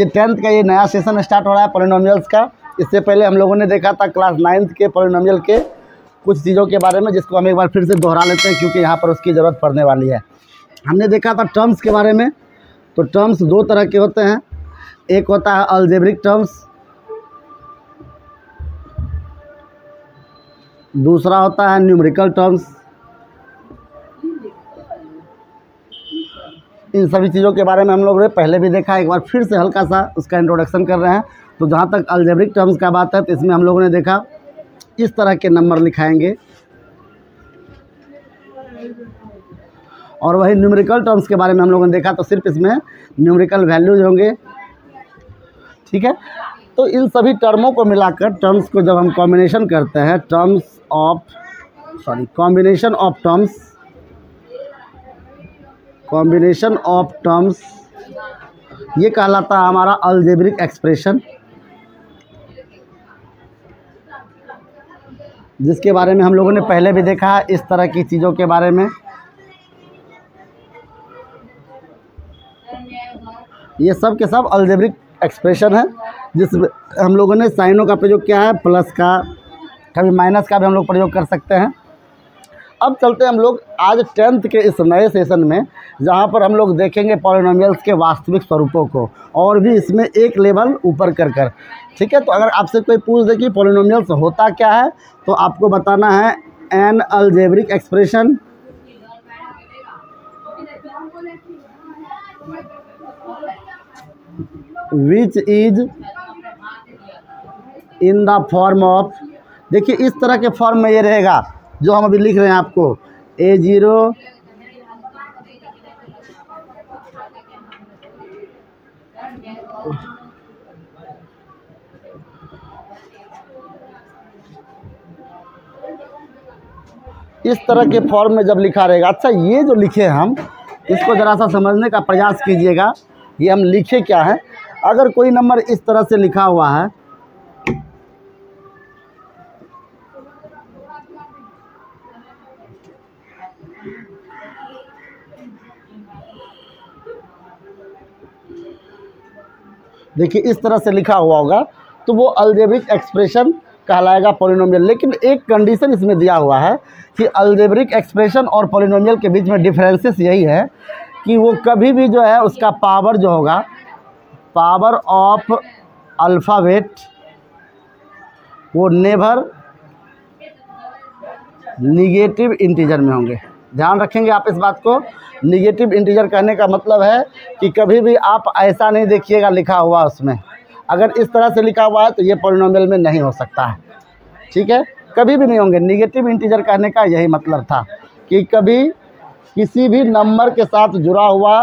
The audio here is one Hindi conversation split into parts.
ये 10th का ये नया सेशन स्टार्ट हो रहा है पॉलिनोमियल्स का। इससे पहले हम लोगों ने देखा था क्लास 9th के पॉलिनोमियल के कुछ चीज़ों के बारे में, जिसको हम एक बार फिर से दोहरा लेते हैं क्योंकि यहाँ पर उसकी ज़रूरत पड़ने वाली है। हमने देखा था टर्म्स के बारे में। तो टर्म्स दो तरह के होते हैं, एक होता है अलजेब्रिक टर्म्स, दूसरा होता है न्यूमेरिकल टर्म्स। इन सभी चीज़ों के बारे में हम लोगों ने पहले भी देखा, एक बार फिर से हल्का सा उसका इंट्रोडक्शन कर रहे हैं। तो जहाँ तक अलजेब्रिक टर्म्स का बात है तो इसमें हम लोगों ने देखा इस तरह के नंबर लिखाएंगे, और वही न्यूमेरिकल टर्म्स के बारे में हम लोगों ने देखा तो सिर्फ इसमें न्यूमेरिकल वैल्यूज होंगे। ठीक है, तो इन सभी टर्मों को मिलाकर टर्म्स को जब हम कॉम्बिनेशन करते हैं, कॉम्बिनेशन ऑफ टर्म्स, ये कहलाता है हमारा अलजेब्रिक एक्सप्रेशन, जिसके बारे में हम लोगों ने पहले भी देखा है इस तरह की चीज़ों के बारे में। ये सब के सब अलजेब्रिक एक्सप्रेशन है, जिसमें हम लोगों ने साइनों का प्रयोग किया है, प्लस का, कभी माइनस का भी हम लोग प्रयोग कर सकते हैं। अब चलते हैं हम लोग आज 10th के इस नए सेशन में, जहाँ पर हम लोग देखेंगे पॉलिनोमियल्स के वास्तविक स्वरूपों को, और भी इसमें एक लेवल ऊपर कर। ठीक है, तो अगर आपसे कोई पूछ दे कि पॉलिनोमियल्स होता क्या है, तो आपको बताना है N algebraic expression which is in the form of, देखिए इस तरह के फॉर्म में ये रहेगा जो हम अभी लिख रहे हैं आपको, A0 इस तरह के फॉर्म में जब लिखा रहेगा। अच्छा, ये जो लिखे हम, इसको ज़रा सा समझने का प्रयास कीजिएगा, ये हम लिखे क्या है। अगर कोई नंबर इस तरह से लिखा हुआ है, देखिए इस तरह से लिखा हुआ होगा, तो वो अलजेब्रिक एक्सप्रेशन कहलाएगा पॉलिनोमियल। लेकिन एक कंडीशन इसमें दिया हुआ है कि अलजेब्रिक एक्सप्रेशन और पॉलिनोमियल के बीच में डिफरेंसेस यही है कि वो कभी भी जो है उसका पावर जो होगा, पावर ऑफ अल्फ़ाबेट, वो नेवर निगेटिव इंटीजर में होंगे। ध्यान रखेंगे आप इस बात को। निगेटिव इंटीजर कहने का मतलब है कि कभी भी आप ऐसा नहीं देखिएगा लिखा हुआ उसमें, अगर इस तरह से लिखा हुआ है तो ये पॉलिनोमियल में नहीं हो सकता है। ठीक है, कभी भी नहीं होंगे। निगेटिव इंटीजर कहने का यही मतलब था कि कभी किसी भी नंबर के साथ जुड़ा हुआ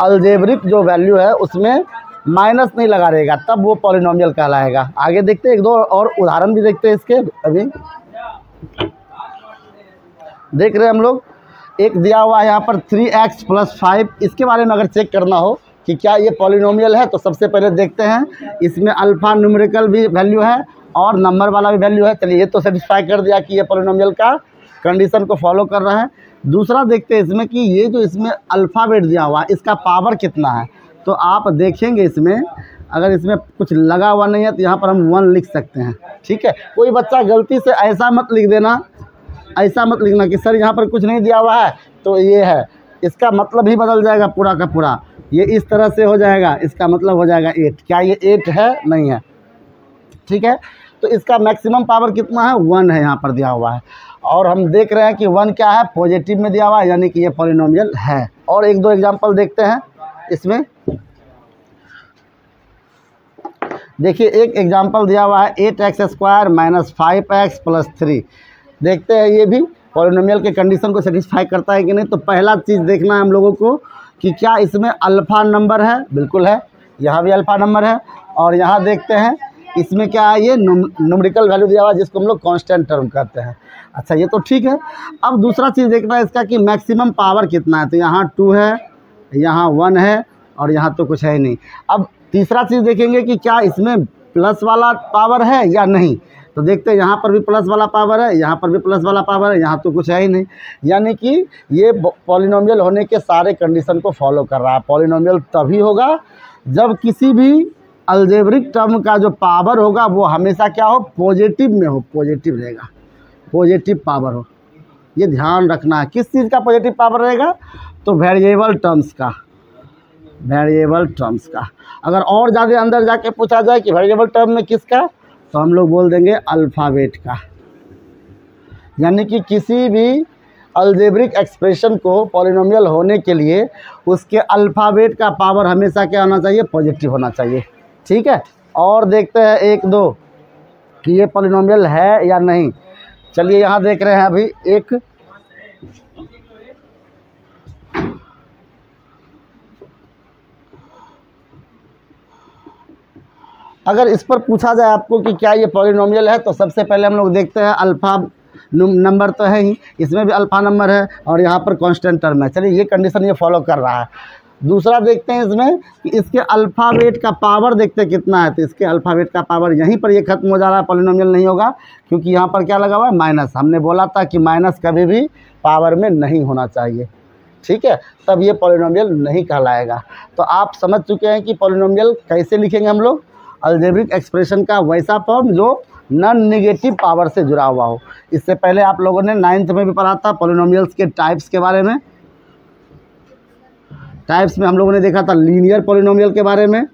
अलजेब्रिक जो वैल्यू है उसमें माइनस नहीं लगा रहेगा, तब वो पॉलिनोमियल कहलाएगा। आगे देखते हैं, एक दो और उदाहरण भी देखते हैं इसके। अभी देख रहे हैं हम लोग, एक दिया हुआ है यहाँ पर 3x + 5। इसके बारे में अगर चेक करना हो कि क्या ये पॉलिनोमियल है, तो सबसे पहले देखते हैं इसमें अल्फ़ा न्यूमेरिकल भी वैल्यू है और नंबर वाला भी वैल्यू है। चलिए, ये तो सेटिस्फाई कर दिया कि ये पॉलिनोमियल का कंडीशन को फॉलो कर रहा है। दूसरा देखते हैं इसमें कि ये जो इसमें अल्फ़ाबेट दिया हुआ है, इसका पावर कितना है। तो आप देखेंगे इसमें, अगर इसमें कुछ लगा हुआ नहीं है तो यहाँ पर हम 1 लिख सकते हैं। ठीक है, कोई बच्चा गलती से ऐसा मत लिख देना, ऐसा मत लिखना कि सर यहाँ पर कुछ नहीं दिया हुआ है तो ये है, इसका मतलब ही बदल जाएगा पूरा का पूरा। ये इस तरह से हो जाएगा, इसका मतलब हो जाएगा 8। क्या ये 8 है? नहीं है। ठीक है, तो इसका मैक्सिमम पावर कितना है? 1 है, यहाँ पर दिया हुआ है। और हम देख रहे हैं कि 1 क्या है? पॉजिटिव में दिया हुआ है, यानी कि ये पॉलिनोमियल है। और एक दो एग्जांपल देखते हैं इसमें। देखिए, एक एग्जांपल दिया हुआ है 8x² - 5x + 3। देखते हैं ये भी पॉलिनोमियल के कंडीशन को सेटिस्फाई करता है कि नहीं। तो पहला चीज़ देखना है हम लोगों को कि क्या इसमें अल्फ़ा नंबर है। बिल्कुल है, यहाँ भी अल्फ़ा नंबर है। और यहाँ देखते हैं इसमें क्या है, ये न्यूमेरिकल वैल्यू दिया हुआ है जिसको हम लोग कांस्टेंट टर्म कहते हैं। अच्छा, ये तो ठीक है। अब दूसरा चीज़ देखना है इसका कि मैक्सिमम पावर कितना है। तो यहाँ 2 है, यहाँ 1 है और यहाँ तो कुछ है ही नहीं। अब तीसरा चीज़ देखेंगे कि क्या इसमें प्लस वाला पावर है या नहीं। तो देखते हैं यहाँ पर भी प्लस वाला पावर है, यहाँ पर भी प्लस वाला पावर है, यहाँ तो कुछ है ही नहीं। यानी कि ये पॉलिनोमियल होने के सारे कंडीशन को फॉलो कर रहा है। पॉलिनोमियल तभी होगा जब किसी भी अलजेब्रिक टर्म का जो पावर होगा वो हमेशा क्या हो, पॉजिटिव में हो, पॉजिटिव रहेगा, पॉजिटिव पावर हो। ये ध्यान रखना है। किस चीज़ का पॉजिटिव पावर रहेगा, तो वेरिएबल टर्म्स का, वेरिएबल टर्म्स का। अगर और ज़्यादा अंदर जाके पूछा जाए कि वेरिएबल टर्म में किसका, तो हम लोग बोल देंगे अल्फ़ाबेट का। यानी कि किसी भी अलजेब्रिक एक्सप्रेशन को पॉलिनोमियल होने के लिए उसके अल्फ़ाबेट का पावर हमेशा क्या होना चाहिए, पॉजिटिव होना चाहिए। ठीक है, और देखते हैं एक दो कि ये पॉलिनोमियल है या नहीं। चलिए यहाँ देख रहे हैं अभी एक, अगर इस पर पूछा जाए आपको कि क्या ये पॉलिनोमियल है, तो सबसे पहले हम लोग देखते हैं अल्फ़ा नंबर तो है ही, इसमें भी अल्फ़ा नंबर है और यहाँ पर कांस्टेंट टर्म है। चलिए ये कंडीशन ये फॉलो कर रहा है। दूसरा देखते हैं इसमें कि इसके अल्फ़ाबेट का पावर देखते हैं कितना है, तो इसके अल्फ़ाबेट का पावर यहीं पर ये ख़त्म हो जा रहा है, पॉलिनोमियल नहीं होगा, क्योंकि यहाँ पर क्या लगा हुआ है, माइनस। हमने बोला था कि माइनस कभी भी पावर में नहीं होना चाहिए। ठीक है, तब ये पॉलिनोमियल नहीं कहलाएगा। तो आप समझ चुके हैं कि पॉलिनोमियल कैसे लिखेंगे हम लोग, अलजेब्रिक एक्सप्रेशन का वैसा फॉर्म जो नॉन नेगेटिव पावर से जुड़ा हुआ हो। इससे पहले आप लोगों ने 9th में भी पढ़ा था पॉलिनोमियल्स के टाइप्स के बारे में। टाइप्स में हम लोगों ने देखा था लीनियर पॉलिनोमियल के बारे में।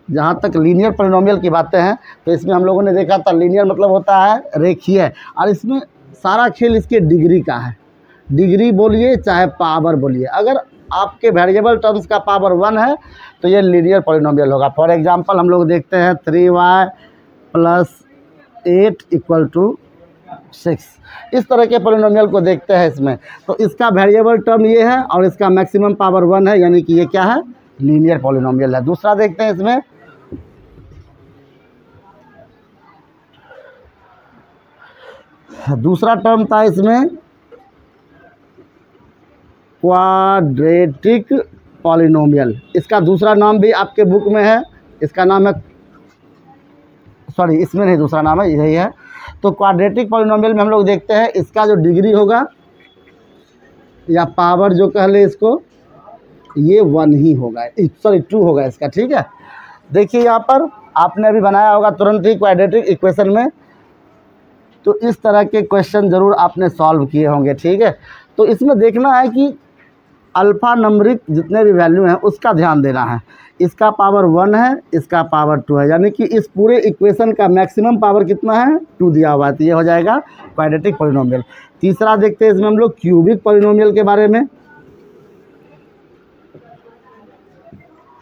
जहाँ तक लीनियर पॉलिनोमियल की बातें हैं, तो इसमें हम लोगों ने देखा था लीनियर मतलब होता है रेखीय, और इसमें सारा खेल इसके डिग्री का है। डिग्री बोलिए चाहे पावर बोलिए, अगर आपके वेरिएबल टर्म्स का पावर 1 है तो ये लीनियर पॉलिनोमियल होगा। फॉर एग्जांपल हम लोग देखते हैं 3y + 8 = 6, इस तरह के पॉलिनोमियल को देखते हैं इसमें। तो इसका वेरिएबल टर्म ये है और इसका मैक्सिमम पावर 1 है, यानी कि ये क्या है, लीनियर पॉलिनोमियल है। दूसरा देखते हैं इसमें, दूसरा टर्म था इसमें क्वाड्रेटिक पॉलिनोमियल। इसका दूसरा नाम भी आपके बुक में है, इसका नाम है, सॉरी इसमें नहीं, दूसरा नाम है, यही है। तो क्वाड्रेटिक पॉलिनोमियल में हम लोग देखते हैं इसका जो डिग्री होगा या पावर जो कह ले इसको, ये 1 ही होगा, सॉरी 2 होगा इसका। ठीक है, देखिए यहाँ पर आपने अभी बनाया होगा तुरंत ही क्वाड्रेटिक इक्वेशन में, तो इस तरह के क्वेश्चन ज़रूर आपने सॉल्व किए होंगे। ठीक है, तो इसमें देखना है कि अल्फ़ा नंबरिक जितने भी वैल्यू हैं उसका ध्यान देना है। इसका पावर 1 है, इसका पावर 2 है, यानी कि इस पूरे इक्वेशन का मैक्सिमम पावर कितना है, 2 दिया हुआ है, तो ये हो जाएगा क्वाड्रेटिक पॉलिनोमियल। तीसरा देखते हैं इसमें हम लोग क्यूबिक पॉलिनोमियल के बारे में।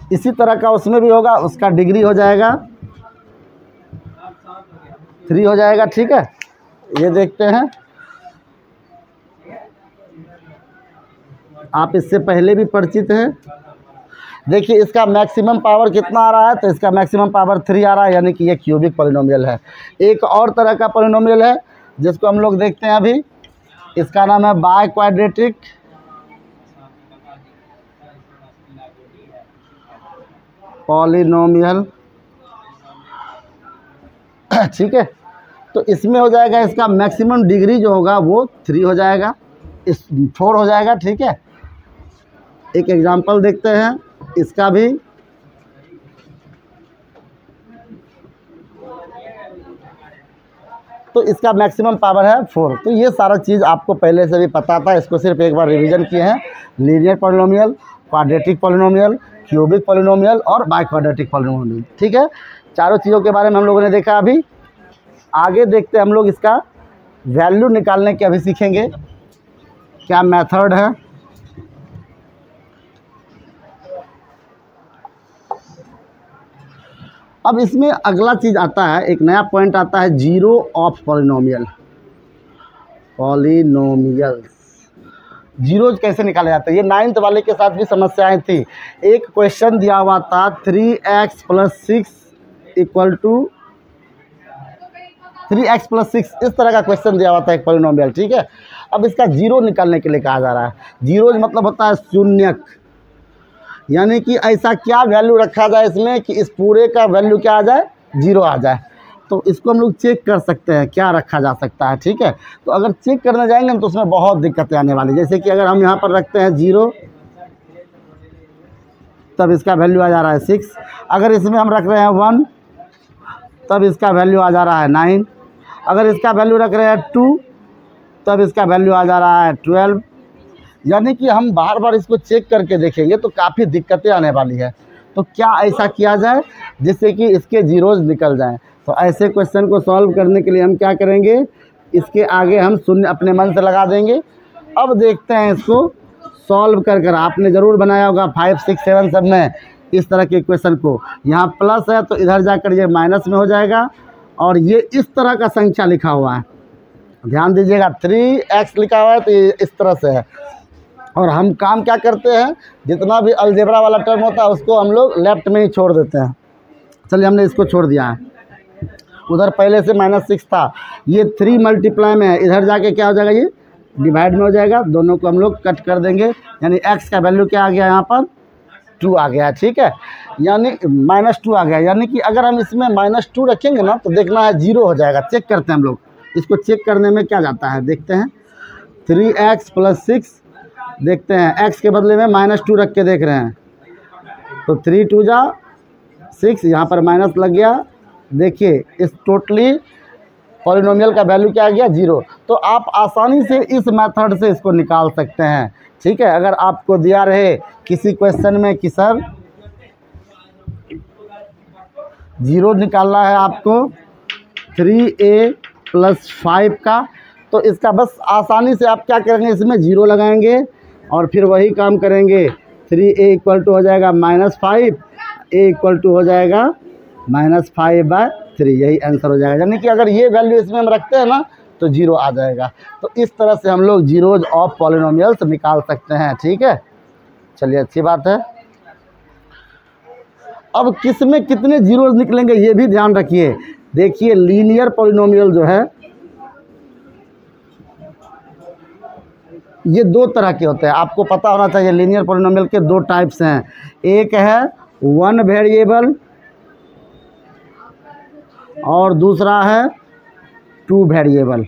इसी तरह का उसमें भी होगा, उसका डिग्री हो जाएगा 3 हो जाएगा। ठीक है, ये देखते हैं, आप इससे पहले भी परिचित हैं। देखिए इसका मैक्सिमम पावर कितना आ रहा है, तो इसका मैक्सिमम पावर 3 आ रहा है, यानी कि ये क्यूबिक पॉलिनोमियल है। एक और तरह का पॉलिनोमियल है जिसको हम लोग देखते हैं अभी, इसका नाम है बाय क्वाड्रेटिक पॉलिनोमियल। ठीक है, तो इसमें हो जाएगा, इसका मैक्सिमम डिग्री जो होगा वो 3 हो जाएगा, इस 4 हो जाएगा। ठीक है, एक एग्जांपल देखते हैं इसका भी। तो इसका मैक्सिमम पावर है 4। तो ये सारा चीज़ आपको पहले से भी पता था, इसको सिर्फ एक बार रिवीजन किए हैं। Linear polynomial, quadratic polynomial, cubic polynomial और बाय क्वाड्रेटिक पॉलिनोमियल। ठीक है, चारों चीज़ों के बारे में हम लोगों ने देखा। अभी आगे देखते हैं हम लोग इसका वैल्यू निकालने के, अभी सीखेंगे क्या मेथड है। अब इसमें अगला चीज़ आता है, एक नया पॉइंट आता है, जीरो ऑफ पॉलिनोमियल। जीरोज कैसे निकाले जाते हैं, ये 9th वाले के साथ भी समस्याएं थी। एक क्वेश्चन दिया हुआ था 3x + 6 = 3x + 6, इस तरह का क्वेश्चन दिया हुआ था एक पॉलिनोमियल। ठीक है, अब इसका जीरो निकालने के लिए कहा जा रहा है। जीरोज मतलब होता है शून्यक, यानी कि ऐसा क्या वैल्यू रखा जाए इसमें कि इस पूरे का वैल्यू क्या आ जाए, 0 आ जाए। तो इसको हम लोग चेक कर सकते हैं क्या रखा जा सकता है। ठीक है, तो अगर चेक करने जाएंगे तो उसमें बहुत दिक्कतें आने वाली, जैसे कि अगर हम यहाँ पर रखते हैं 0, तब इसका वैल्यू आ जा रहा है 6। अगर इसमें हम रख रहे हैं 1 तब इसका वैल्यू आ जा रहा है 9। अगर इसका वैल्यू रख रहे हैं 2 तब इसका वैल्यू आ जा रहा है 12। यानी कि हम बार बार इसको चेक करके देखेंगे तो काफ़ी दिक्कतें आने वाली है। तो क्या ऐसा किया जाए जिससे कि इसके जीरोज़ निकल जाएं? तो ऐसे क्वेश्चन को सॉल्व करने के लिए हम क्या करेंगे, इसके आगे हम शून्य अपने मन से लगा देंगे। अब देखते हैं इसको सॉल्व कर आपने ज़रूर बनाया होगा 5, 6, 7 सब में इस तरह के इक्वेशन को। यहाँ प्लस है तो इधर जाकर ये माइनस में हो जाएगा, और ये इस तरह का संख्या लिखा हुआ है, ध्यान दीजिएगा 3x लिखा हुआ है तो ये इस तरह से है। और हम काम क्या करते हैं, जितना भी अलजेब्रा वाला टर्म होता है उसको हम लोग लेफ्ट में ही छोड़ देते हैं। चलिए हमने इसको छोड़ दिया है, उधर पहले से -6 था, ये 3 मल्टीप्लाई में है, इधर जाके क्या हो जाएगा, ये डिवाइड में हो जाएगा। दोनों को हम लोग कट कर देंगे, यानी x का वैल्यू क्या आ गया यहाँ पर 2 आ गया, ठीक है, यानी -2 आ गया। यानी कि अगर हम इसमें -2 रखेंगे ना तो देखना है 0 हो जाएगा। चेक करते हैं हम लोग, इसको चेक करने में क्या जाता है देखते हैं। 3x + 6 देखते हैं, x के बदले में -2 रख के देख रहे हैं तो 3 2 जा 6, यहाँ पर माइनस लग गया। देखिए इस टोटली पॉलिनोमियल का वैल्यू क्या आ गया 0। तो आप आसानी से इस मेथड से इसको निकाल सकते हैं, ठीक है। अगर आपको दिया रहे किसी क्वेश्चन में कि सर 0 निकालना है आपको 3a + 5 का, तो इसका बस आसानी से आप क्या करेंगे, इसमें 0 लगाएंगे और फिर वही काम करेंगे। 3a = हो जाएगा -5, a = हो जाएगा -5/3, यही आंसर हो जाएगा। यानी कि अगर ये वैल्यू इसमें हम रखते हैं ना तो 0 आ जाएगा। तो इस तरह से हम लोग जीरोज ऑफ पॉलिनोमियल्स निकाल सकते हैं, ठीक है। चलिए अच्छी बात है। अब किस में कितने जीरोज निकलेंगे ये भी ध्यान रखिए। देखिए लीनियर पॉलिनोमियल जो है ये 2 तरह के होते हैं, आपको पता होना चाहिए। लीनियर पॉलिनोमियल के 2 टाइप्स हैं, एक है 1 वेरिएबल और दूसरा है 2 वेरिएबल।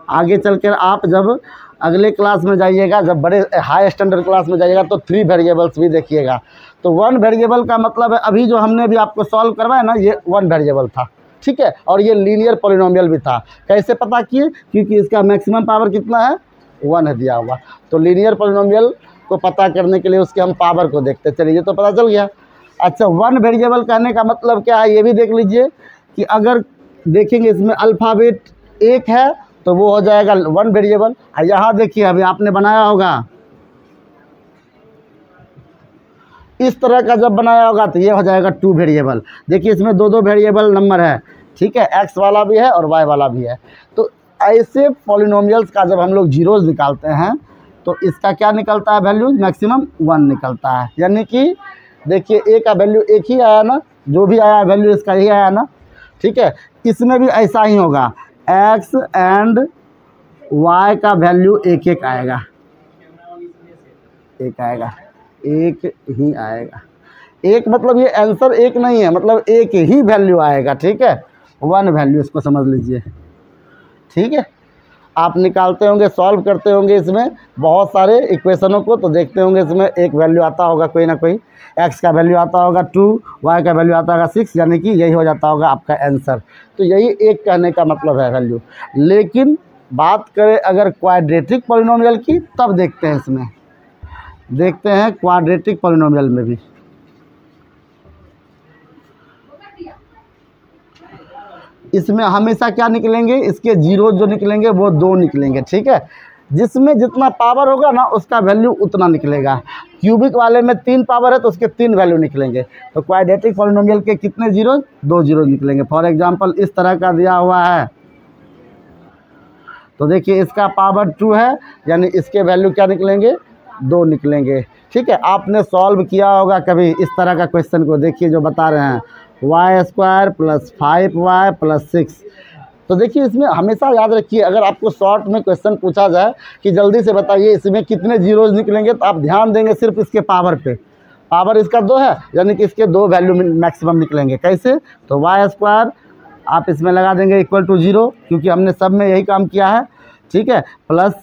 आगे चलकर आप जब अगले क्लास में जाइएगा, जब बड़े हाई स्टैंडर्ड क्लास में जाइएगा तो 3 वेरिएबल्स भी देखिएगा। तो 1 वेरिएबल का मतलब है अभी जो हमने भी आपको सॉल्व करवाया ना, ये 1 वेरिएबल था, ठीक है, और ये लीनियर पॉलिनोमियल भी था। कैसे पता किए, क्योंकि इसका मैक्सिमम पावर कितना है 1 है दिया हुआ। तो लीनियर पॉलिनोमियल को पता करने के लिए उसके हम पावर को देखते, चलिए ये तो पता चल गया। अच्छा 1 वेरिएबल कहने का मतलब क्या है ये भी देख लीजिए कि अगर देखेंगे इसमें अल्फ़ाबेट 1 है तो वो हो जाएगा 1 वेरिएबल। और यहाँ देखिए अभी आपने बनाया होगा इस तरह का, जब बनाया होगा तो ये हो जाएगा 2 वेरिएबल। देखिए इसमें 2 वेरिएबल नंबर है, ठीक है, x वाला भी है और y वाला भी है। तो ऐसे पॉलिनोमियल्स का जब हम लोग जीरोज निकालते हैं तो इसका क्या निकलता है वैल्यू, मैक्सिमम 1 निकलता है। यानी कि देखिए a का वैल्यू 1 ही आया ना, जो भी आया वैल्यू इसका ही आया ना, ठीक है। इसमें भी ऐसा ही होगा, x एंड y का वैल्यू 1 आएगा, 1 आएगा, 1 ही आएगा। 1 मतलब ये आंसर 1 नहीं है, मतलब 1 ही वैल्यू आएगा, ठीक है, 1 वैल्यू, इसको समझ लीजिए, ठीक है। आप निकालते होंगे, सॉल्व करते होंगे इसमें बहुत सारे इक्वेशनों को, तो देखते होंगे इसमें एक वैल्यू आता होगा कोई ना कोई, x का वैल्यू आता होगा 2, y का वैल्यू आता होगा 6, यानी कि यही हो जाता होगा आपका आंसर। तो यही 1 कहने का मतलब है वैल्यू। लेकिन बात करें अगर क्वाड्रेटिक पॉलिनोमियल की, तब देखते हैं इसमें, देखते हैं क्वाड्रेटिक पॉलिनोमियल में भी। इसमें हमेशा क्या निकलेंगे, इसके जीरो जो निकलेंगे वो 2 निकलेंगे, ठीक है। जिसमें जितना पावर होगा ना उसका वैल्यू उतना निकलेगा। क्यूबिक वाले में 3 पावर है तो उसके 3 वैल्यू निकलेंगे। तो क्वाड्रेटिक पॉलिनोमियल के कितने जीरो, 2 जीरो निकलेंगे। फॉर एग्जांपल इस तरह का दिया हुआ है तो देखिए इसका पावर 2 है, यानी इसके वैल्यू क्या निकलेंगे, 2 निकलेंगे, ठीक है। आपने सॉल्व किया होगा कभी इस तरह का क्वेश्चन को, देखिए जो बता रहे हैं y² + 5y + 6। तो देखिए इसमें हमेशा याद रखिए, अगर आपको शॉर्ट में क्वेश्चन पूछा जाए कि जल्दी से बताइए इसमें कितने जीरोज निकलेंगे, तो आप ध्यान देंगे सिर्फ इसके पावर पे। पावर इसका 2 है, यानी कि इसके 2 वैल्यू मैक्सिमम निकलेंगे। कैसे, तो y² आप इसमें लगा देंगे = 0, क्योंकि हमने सब में यही काम किया है, ठीक है, प्लस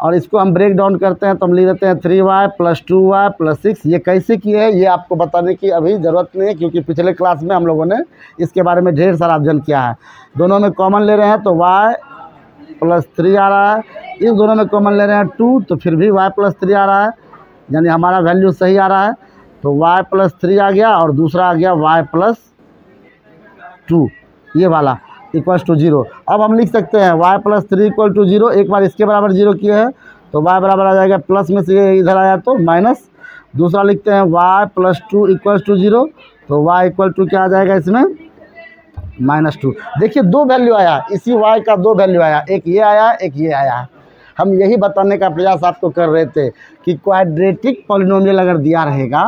और इसको हम ब्रेक डाउन करते हैं तो हम लिख देते हैं 3y + 2y + 6। ये कैसे किए हैं ये आपको बताने की अभी ज़रूरत नहीं है, क्योंकि पिछले क्लास में हम लोगों ने इसके बारे में ढेर सारा अध्ययन किया है। दोनों में कॉमन ले रहे हैं तो y + 3 आ रहा है, इस दोनों में कॉमन ले रहे हैं 2 तो फिर भी y + 3 आ रहा है, यानी हमारा वैल्यू सही आ रहा है। तो y + 3 आ गया और दूसरा आ गया y + 2, ये वाला = 0। अब हम लिख सकते हैं y + 3 = 0। एक बार इसके बराबर 0 किए हैं तो y बराबर आ जाएगा प्लस में से ये इधर आया तो माइनस। दूसरा लिखते हैं y + 2 = 0, तो y = क्या आ जाएगा इसमें -2। देखिए दो वैल्यू आया, इसी y का दो वैल्यू आया, एक ये आया एक ये आया। हम यही बताने का प्रयास आपको कर रहे थे कि क्वाड्रेटिक पॉलिनोमियल अगर दिया रहेगा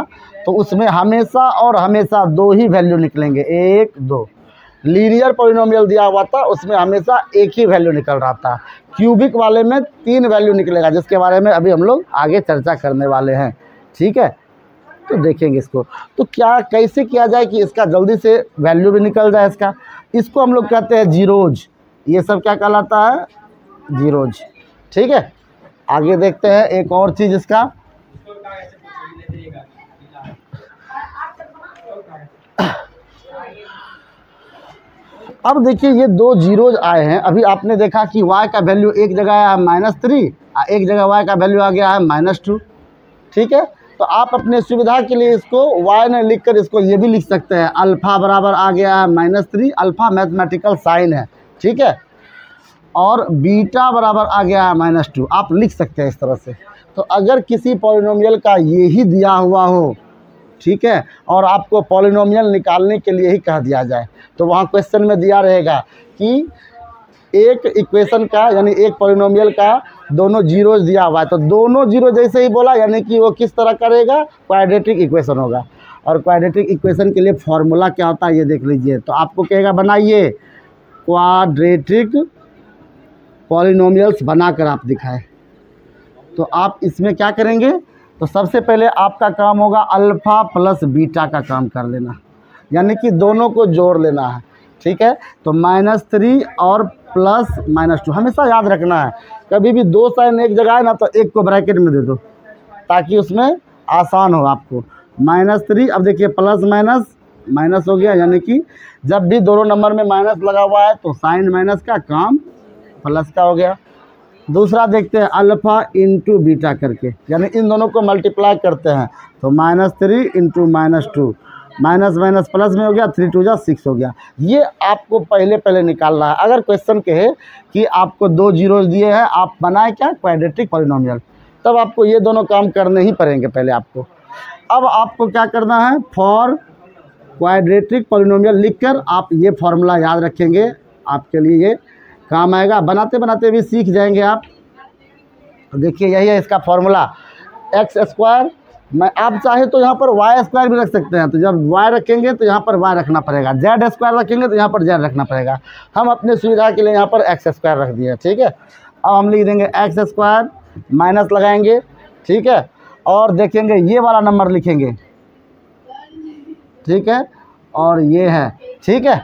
तो उसमें हमेशा और हमेशा दो ही वैल्यू निकलेंगे, 1 2। लीनियर पॉलिनोमियल दिया हुआ था उसमें हमेशा एक ही वैल्यू निकल रहा था। क्यूबिक वाले में 3 वैल्यू निकलेगा, जिसके बारे में अभी हम लोग आगे चर्चा करने वाले हैं। ठीक है, तो देखेंगे इसको तो क्या कैसे किया जाए कि इसका जल्दी से वैल्यू भी निकल जाए इसको हम लोग कहते हैं जीरोज। ये सब क्या कहलाता है, जीरोज। ठीक है, आगे देखते हैं एक और चीज़ इसका। अब देखिए ये दो जीरोज आए हैं। अभी आपने देखा कि y का वैल्यू एक जगह आया है -3 और एक जगह y का वैल्यू आ गया है -2। ठीक है, तो आप अपने सुविधा के लिए इसको y ने लिखकर इसको ये भी लिख सकते हैं, अल्फ़ा बराबर आ गया है -3। अल्फ़ा मैथमेटिकल साइन है, ठीक है, और बीटा बराबर आ गया है -2। आप लिख सकते हैं इस तरह से। तो अगर किसी पॉलिनोमियल का ये ही दिया हुआ हो, ठीक है, और आपको पॉलिनोमियल निकालने के लिए ही कह दिया जाए तो वहाँ क्वेश्चन में दिया रहेगा कि एक इक्वेशन का यानी एक पॉलिनोमियल का दोनों जीरोज दिया हुआ है, तो दोनों जीरो जैसे ही बोला यानी कि वो किस तरह करेगा, क्वाड्रेटिक इक्वेशन होगा। और क्वाड्रेटिक इक्वेशन के लिए फॉर्मूला क्या होता है ये देख लीजिए। तो आपको कहेगा बनाइए क्वाड्रेटिक पॉलिनोमियल्स बनाकर आप दिखाएं। तो आप इसमें क्या करेंगे, तो सबसे पहले आपका काम होगा अल्फ़ा प्लस बीटा का काम कर लेना, यानी कि दोनों को जोड़ लेना है। ठीक है, तो -3 और प्लस -2 हमेशा याद रखना है। कभी भी दो साइन एक जगह है ना तो एक को ब्रैकेट में दे दो ताकि उसमें आसान हो आपको। -3, अब देखिए प्लस माइनस माइनस हो गया, यानी कि जब भी दोनों नंबर में माइनस लगा हुआ है तो साइन माइनस का काम प्लस का हो गया। दूसरा देखते हैं अल्फ़ा इंटू बीटा करके, यानी इन दोनों को मल्टीप्लाई करते हैं तो -3 इंटू -2, माइनस माइनस प्लस में हो गया, 3 2 6 हो गया। ये आपको पहले निकालना है। अगर क्वेश्चन कहे कि आपको दो जीरोज दिए हैं, आप बनाए क्या, क्वाड्रेटिक पॉलिनोमियल, तब आपको ये दोनों काम करने ही पड़ेंगे पहले आपको। अब आपको क्या करना है, फॉर क्वाड्रेटिक पॉलिनोमियल लिखकर आप ये फार्मूला याद रखेंगे, आपके लिए ये काम आएगा। बनाते बनाते भी सीख जाएंगे आप। देखिए यही है इसका फार्मूला, x²। मैं आप चाहे तो यहाँ पर y² भी रख सकते हैं, तो जब y रखेंगे तो यहाँ पर y रखना पड़ेगा, z² रखेंगे तो यहाँ पर z रखना पड़ेगा। हम अपने सुविधा के लिए यहाँ पर x² रख दिए। ठीक है, अब हम लिख देंगे x² माइनस लगाएंगे, ठीक है, और देखेंगे ये वाला नंबर लिखेंगे, ठीक है, और ये है, ठीक है,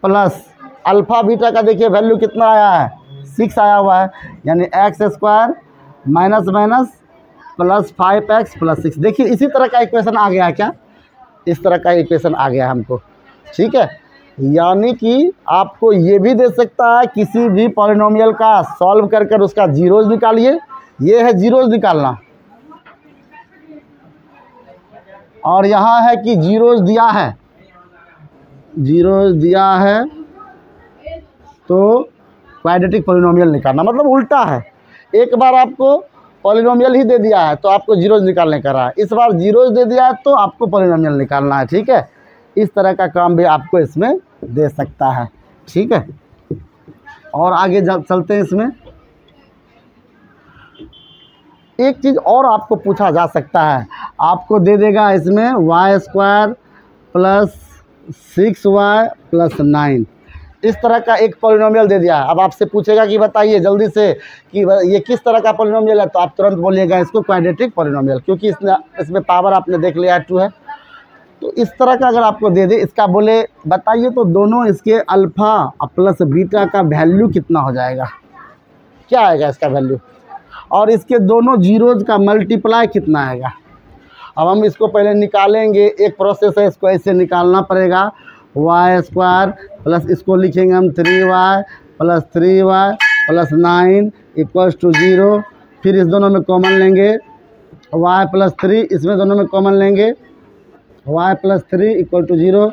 प्लस अल्फ़ा बीटा का देखिए वैल्यू कितना आया है, 6 आया हुआ है, यानी x² minus minus plus 5x + 6। देखिए इसी तरह का इक्वेशन आ गया है क्या, इस तरह का इक्वेशन आ गया हमको। ठीक है, यानी कि आपको ये भी दे सकता है किसी भी पॉलिनोमियल का सॉल्व कर कर उसका जीरोज निकालिए, ये है जीरोज निकालना, और यहाँ है कि जीरोज दिया है, जीरोज दिया है तो क्वाड्रेटिक पॉलिनोमियल निकालना, मतलब उल्टा है। एक बार आपको पॉलिनोमियल ही दे दिया है तो आपको जीरोज निकालने का रहा है, इस बार जीरोज दे दिया है तो आपको पॉलिनोमियल निकालना है। ठीक है, इस तरह का काम भी आपको इसमें दे सकता है। ठीक है, और आगे चलते हैं। इसमें एक चीज़ और आपको पूछा जा सकता है, आपको दे देगा इसमें y² + 6y + 9, इस तरह का एक पॉलिनोमियल दे दिया। अब आपसे पूछेगा कि बताइए जल्दी से कि ये किस तरह का पॉलिनोमियल है, तो आप तुरंत बोलिएगा इसको क्वाड्रेटिक पॉलिनोमियल, क्योंकि इसमें पावर आपने देख लिया 2 है। तो इस तरह का अगर आपको दे दे, इसका बोले बताइए तो दोनों इसके अल्फ़ा प्लस बीटा का वैल्यू कितना हो जाएगा। क्या आएगा इसका वैल्यू, और इसके दोनों जीरोज़ का मल्टीप्लाई कितना आएगा। अब हम इसको पहले निकालेंगे, एक प्रोसेस है, इसको ऐसे निकालना पड़ेगा। वाई स्क्वायर प्लस इसको लिखेंगे हम 3y plus 3y plus 9 equals to 0। फिर इस दोनों में कॉमन लेंगे y प्लस 3, इसमें दोनों में कॉमन लेंगे y plus 3 equal to 0,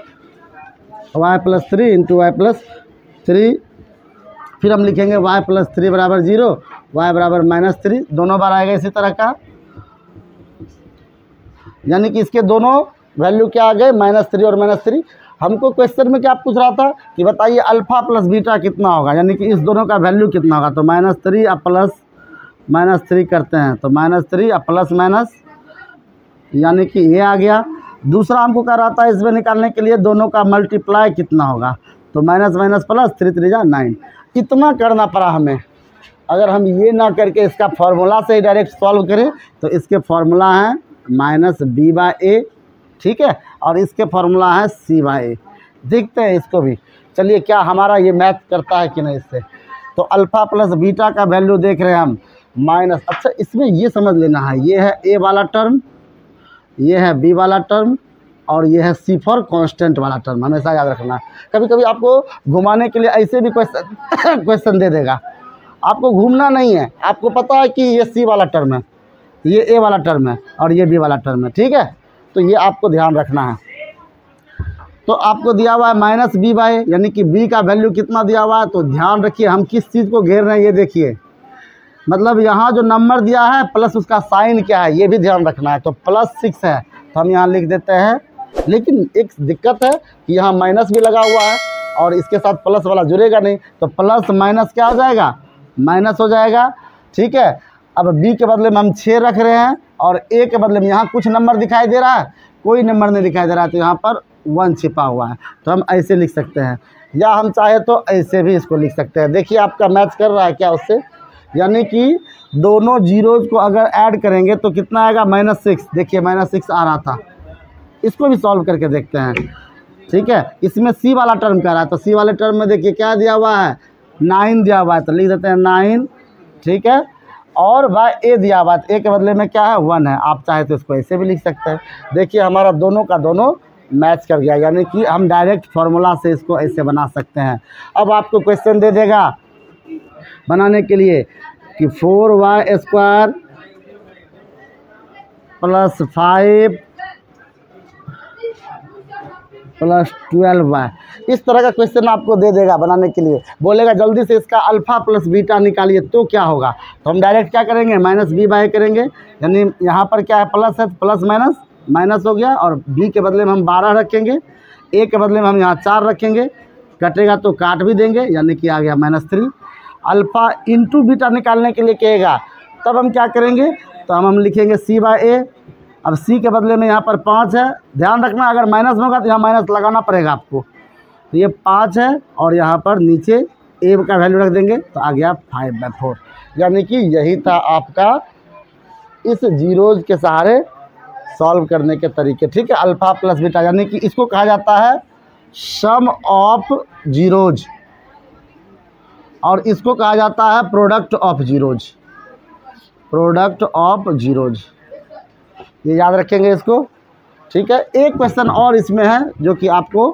y plus 3 into Y plus 3। फिर हम लिखेंगे y प्लस 3 बराबर 0, y बराबर -3, दोनों बार आएगा इसी तरह का, यानी कि इसके दोनों वैल्यू क्या आ गए, -3 और -3। हमको क्वेश्चन में क्या पूछ रहा था कि बताइए अल्फ़ा प्लस बीटा कितना होगा, यानी कि इस दोनों का वैल्यू कितना होगा। तो -3 अब प्लस -3 करते हैं, तो -3 अब प्लस माइनस, यानी कि ये आ गया। दूसरा हमको कह रहा था इसमें निकालने के लिए दोनों का मल्टीप्लाई कितना होगा, तो माइनस माइनस प्लस 3 3 जा 9। इतना करना पड़ा हमें। अगर हम ये ना करके इसका फार्मूला से ही डायरेक्ट सॉल्व करें तो इसके फार्मूला है -b/a, ठीक है, और इसके फार्मूला है c/a। देखते हैं इसको भी, चलिए क्या हमारा ये मैच करता है कि नहीं इससे। तो अल्फ़ा प्लस बीटा का वैल्यू देख रहे हैं हम माइनस, अच्छा इसमें ये समझ लेना है, ये है a वाला टर्म, ये है b वाला टर्म, और ये है c फॉर कांस्टेंट वाला टर्म, हमेशा याद रखना। कभी कभी आपको घुमाने के लिए ऐसे भी क्वेश्चन दे देगा, आपको घूमना नहीं है, आपको पता है कि ये c वाला टर्म है, ये a वाला टर्म है और ये b वाला टर्म है, ठीक है। तो ये आपको ध्यान रखना है। तो आपको दिया हुआ है -b/a, यानी कि b का वैल्यू कितना दिया हुआ है, तो ध्यान रखिए हम किस चीज़ को घेर रहे हैं, ये देखिए, मतलब यहाँ जो नंबर दिया है प्लस उसका साइन क्या है ये भी ध्यान रखना है। तो +6 है तो हम यहाँ लिख देते हैं, लेकिन एक दिक्कत है कि यहाँ माइनस भी लगा हुआ है और इसके साथ प्लस वाला जुड़ेगा नहीं, तो प्लस माइनस क्या हो जाएगा, माइनस हो जाएगा, ठीक है। अब b के बदले में हम 6 रख रहे हैं और a के बदले में यहाँ कुछ नंबर दिखाई दे रहा है, कोई नंबर नहीं दिखाई दे रहा है, तो यहाँ पर 1 छिपा हुआ है, तो हम ऐसे लिख सकते हैं, या हम चाहे तो ऐसे भी इसको लिख सकते हैं। देखिए आपका मैच कर रहा है क्या उससे, यानी कि दोनों जीरोज़ को अगर ऐड करेंगे तो कितना आएगा, -6। देखिए -6 आ रहा था, इसको भी सॉल्व करके देखते हैं, ठीक है। इसमें c वाला टर्म कह रहा है, तो c वाले टर्म में देखिए क्या दिया हुआ है, 9 दिया हुआ है, तो लिख देते हैं 9, ठीक है। और बाय a दिया हुआ है, a के बदले में क्या है, 1 है, आप चाहे तो इसको ऐसे भी लिख सकते हैं। देखिए हमारा दोनों का दोनों मैच कर गया, यानी कि हम डायरेक्ट फार्मूला से इसको ऐसे बना सकते हैं। अब आपको क्वेश्चन दे देगा बनाने के लिए कि 4y² प्लस 5 प्लस 12y, इस तरह का क्वेश्चन आपको दे देगा बनाने के लिए, बोलेगा जल्दी से इसका अल्फ़ा प्लस बीटा निकालिए, तो क्या होगा। तो हम डायरेक्ट क्या करेंगे, -b/a करेंगे, यानी यहाँ पर क्या है, प्लस है, प्लस माइनस माइनस हो गया, और b के बदले में हम 12 रखेंगे, a के बदले में हम यहाँ 4 रखेंगे, कटेगा तो काट भी देंगे, यानी कि आ गया -3। अल्फ़ा इंटू बीटा निकालने के लिए कहेगा, तब हम क्या करेंगे, तो हम लिखेंगे c/a। अब c के बदले में यहाँ पर 5 है, ध्यान रखना अगर माइनस होगा तो यहाँ माइनस लगाना पड़ेगा आपको, तो ये 5 है, और यहाँ पर नीचे a का वैल्यू रख देंगे, तो आ गया 5/4। यानी कि यही था आपका इस जीरोज़ के सहारे सॉल्व करने के तरीके, ठीक है। अल्फ़ा प्लस बीटा, यानी कि इसको कहा जाता है सम ऑफ जीरोज़, और इसको कहा जाता है product of zeros, product of zeros, ये याद रखेंगे इसको, ठीक है। एक क्वेश्चन और इसमें है जो कि आपको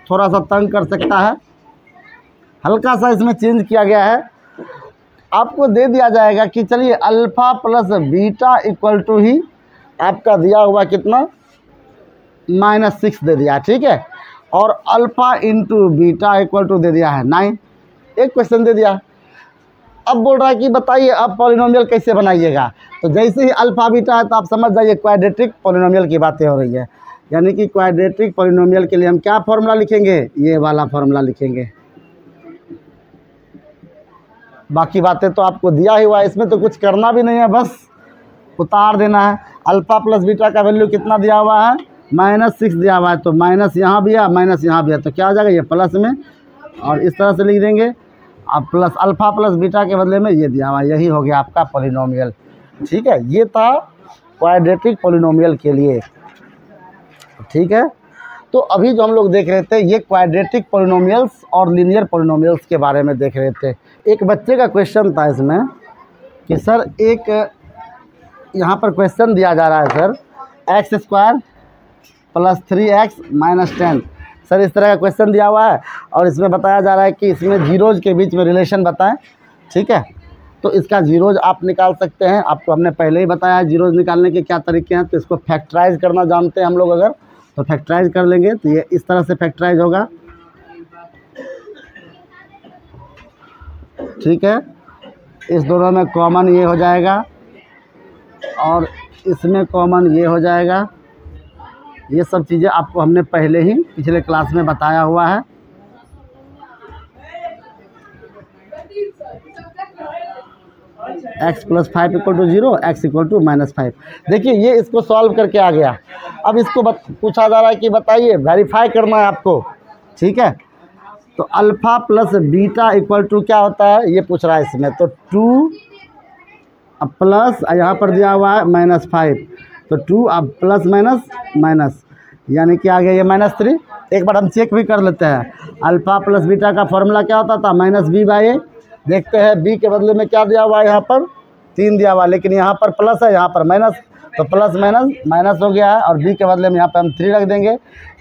थोड़ा सा तंग कर सकता है, हल्का सा इसमें चेंज किया गया है। आपको दे दिया जाएगा कि चलिए alpha plus beta equal to ही आपका दिया हुआ कितना, -6 दे दिया, ठीक है, और alpha into beta equal to दे दिया है 9। एक क्वेश्चन दे दिया, अब बोल रहा है कि बताइए अब पॉलिनोमियल कैसे बनाइएगा। तो जैसे ही अल्फ़ा बीटा है तो आप समझ जाइए क्वाड्रेटिक पॉलिनोमियल की बातें हो रही है, यानी कि क्वाड्रेटिक पॉलिनोमियल के लिए हम क्या फार्मूला लिखेंगे, ये वाला फार्मूला लिखेंगे। बाकी बातें तो आपको दिया ही हुआ है, इसमें तो कुछ करना भी नहीं है, बस उतार देना है। अल्फ़ा प्लस बीटा का वैल्यू कितना दिया हुआ है, -6 दिया हुआ है, तो माइनस यहाँ भी है, माइनस यहाँ भी है, तो क्या हो जाएगा, ये प्लस में, और इस तरह से लिख देंगे। अब प्लस अल्फ़ा प्लस बीटा के बदले में ये दिया हुआ, यही हो गया आपका पॉलिनोमियल, ठीक है। ये था क्वाड्रेटिक पॉलिनोमियल के लिए, ठीक है। तो अभी जो हम लोग देख रहे थे ये क्वाड्रेटिक पॉलिनोमियल्स और लीनियर पॉलिनोमियल्स के बारे में देख रहे थे। एक बच्चे का क्वेश्चन था इसमें कि सर एक यहाँ पर क्वेश्चन दिया जा रहा है सर x² + 3x - 10। सर इस तरह का क्वेश्चन दिया हुआ है और इसमें बताया जा रहा है कि इसमें जीरोज़ के बीच में रिलेशन बताएं। ठीक है, तो इसका जीरोज़ आप निकाल सकते हैं। आपको हमने पहले ही बताया है जीरोज़ निकालने के क्या तरीके हैं। तो इसको फैक्टराइज करना जानते हैं हम लोग, अगर तो फैक्टराइज कर लेंगे तो ये इस तरह से फैक्टराइज होगा। ठीक है, इस दोनों में कॉमन ये हो जाएगा और इसमें कॉमन ये हो जाएगा। ये सब चीज़ें आपको हमने पहले ही पिछले क्लास में बताया हुआ है। x + 5 = 0, x = -5। देखिए ये इसको सॉल्व करके आ गया। अब इसको पूछा जा रहा है कि बताइए, वेरीफाई करना है आपको। ठीक है, तो अल्फ़ा + बीटा = क्या होता है ये पूछ रहा है इसमें। तो 2 प्लस यहाँ पर दिया हुआ है -5, तो 2 अब प्लस माइनस यानी कि आ गया ये -3। एक बार हम चेक भी कर लेते हैं। अल्फ़ा + बीटा का फॉर्मूला क्या होता था, -b/a। देखते हैं b के बदले में क्या दिया हुआ है, यहाँ पर 3 दिया हुआ है, लेकिन यहाँ पर प्लस है, यहाँ पर माइनस, तो प्लस माइनस हो गया है। और b के बदले में यहाँ पर हम 3 रख देंगे।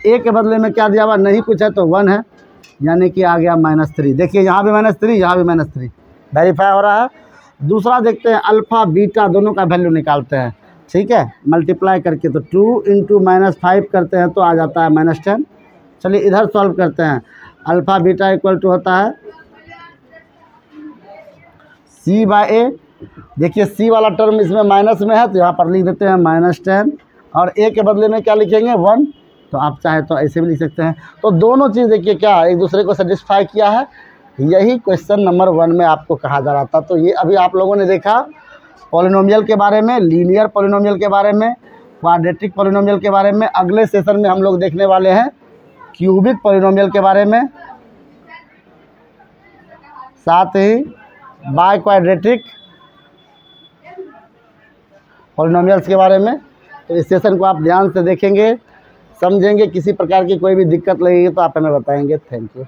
a के बदले में क्या दिया हुआ, नहीं कुछ है तो 1 है, यानी कि आ गया -3। देखिए यहाँ भी -3, यहाँ भी -3, वेरीफाई हो रहा है। दूसरा देखते हैं, अल्फ़ा बीटा दोनों का वैल्यू निकालते हैं। ठीक है, मल्टीप्लाई करके तो 2 × -5 करते हैं तो आ जाता है -10। चलिए इधर सॉल्व करते हैं। अल्फ़ा बीटा = होता है c/a। देखिए c वाला टर्म इसमें माइनस में है तो यहाँ पर लिख देते हैं -10 और a के बदले में क्या लिखेंगे, 1। तो आप चाहे तो ऐसे भी लिख सकते हैं। तो दोनों चीज़ देखिए क्या एक दूसरे को सेटिस्फाई किया है। यही क्वेश्चन नंबर 1 में आपको कहा जा रहा था। तो ये अभी आप लोगों ने देखा पॉलिनोमियल के बारे में, लीनियर पॉलिनोमियल के बारे में, क्वाड्रेटिक पॉलिनोमियल के बारे में। अगले सेशन में हम लोग देखने वाले हैं क्यूबिक पॉलिनोमियल के बारे में, साथ ही बाय क्वाड्रेटिक पॉलिनोमियल्स के बारे में। तो इस सेशन को आप ध्यान से देखेंगे, समझेंगे। किसी प्रकार की कोई भी दिक्कत लगेगी तो आप हमें बताएंगे। Thank you.